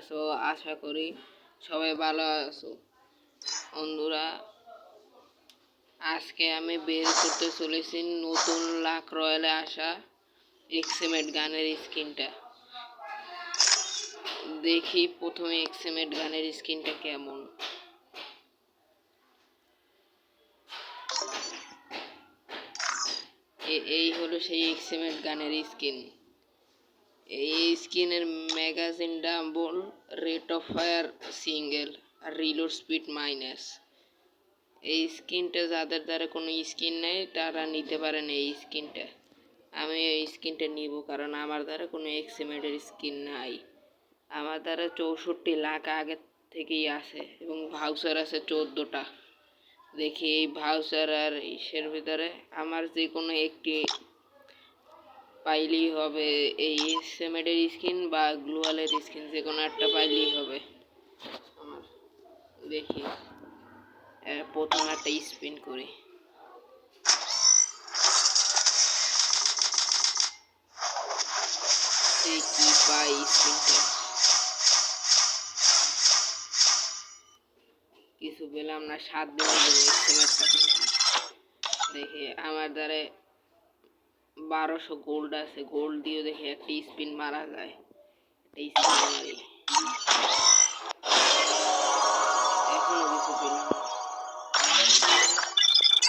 আছো? আশা করি সবাই ভালো আছো। বন্ধুরা, আজকে আমি বের করতে চলেছি নতুন লাক রয়্যালে আসা এক্সএমএড গানের স্কিনটা। দেখি প্রথমে এক্সএমএড গানের স্কিনটা কেমন। এই হলো সেই এক্সএমএড গানের স্কিন। এই স্কিনের magazine dumbbell, rate of fire single আর রিলোড স্পিড মাইনাস। এই স্কিনটা যাদের দ্বারা কোনো স্কিন নেই তারা নিতে পারেন এই স্কিনটা। আমি এই স্কিনটা নিব কারণ আমার দ্বারা কোনো এক্সএমএডের স্কিন নাই। আমার দ্বারা 64 লাখ আগে থেকেই আছে এবং ভাউচার আছে 14টা। দেখি এই ভাউচার আর ইসের ভিতরে আমার যে কোনো একটি পাইলেই হবে। এই এক্সএমএডের স্কিন বা গ্লোয়ালের স্কিন যে কোনো একটা পাইলেই হবে আমার। দেখি প্রথম একটা স্পিন করি। এই কি পাই স্পিনটা, কিছু পেলাম না। 7 দিনের এক্সএমএডটা পেলাম। দেখি আমার দ্বারা 1200 গোল্ড আছে, গোল্ড দিয়ে দেখি একটা স্পিন মারা যায়। একটা স্পিন মারি, এখনো কিছু পেলাম না।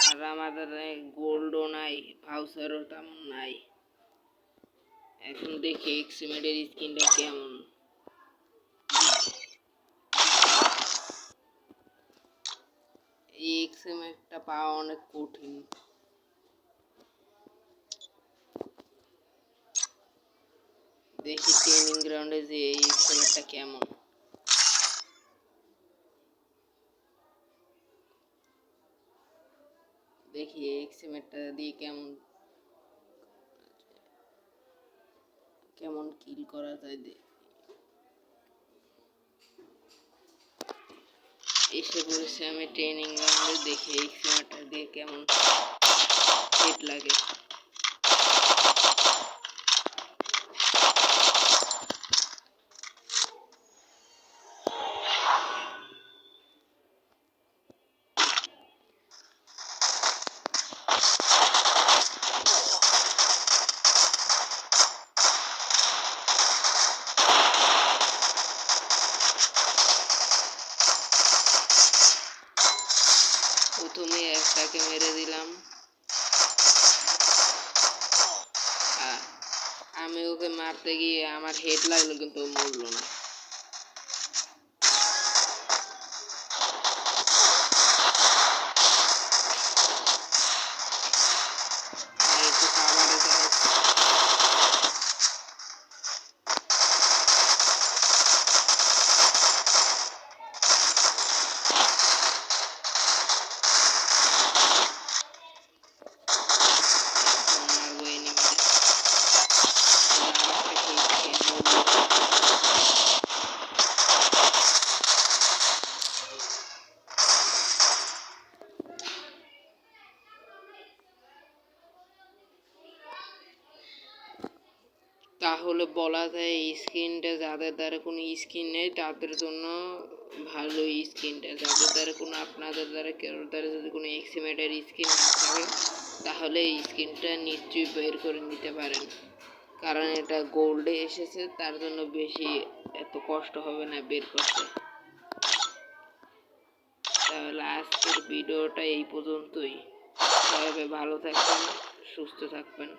আর আমার দ্বারা গোল্ডও নাই, ভাউচারও তেমন নাই। এখন দেখি এক্সএমএডের স্কিনটা কেমন। এই এক্সএমএডটা পাওয়া অনেক কঠিন। দেখি ট্রেনিং গ্রাউন্ডে যে এই এক্সএমএডটা কেমন। দেখি এক্সএমএডটা দিয়ে কেমন কেমন কিল করা যায়। এসে পড়েছে আমি ট্রেনিং গ্রাউন্ডে। দেখি এক্সএমএডটা দিয়ে কেমন হিট লাগে। প্রথমে একটাকে মেরে দিলাম। আমি ওকে মারতে গিয়ে আমার হেড লাগলো কিন্তু ও মরলো না। একটু খাবারে যাই। তাহলে বলা যায় এই স্কিনটা যাদের দ্বারা কোনো স্কিন নেই তাদের জন্য ভালো। স্কিনটা যাদের দ্বারা কোনো, আপনাদের দ্বারা কেউ দ্বারা যদি কোনো এক্সএমএডের স্কিন না থাকে তাহলে এই স্কিনটা নিশ্চয়ই বের করে নিতে পারেন, কারণ এটা গোল্ডে এসেছে, তার জন্য বেশি এত কষ্ট হবে না বের করতে। তাহলে আজকের ভিডিওটা এই পর্যন্তই। সবাই ভালো থাকবেন, সুস্থ থাকবেন।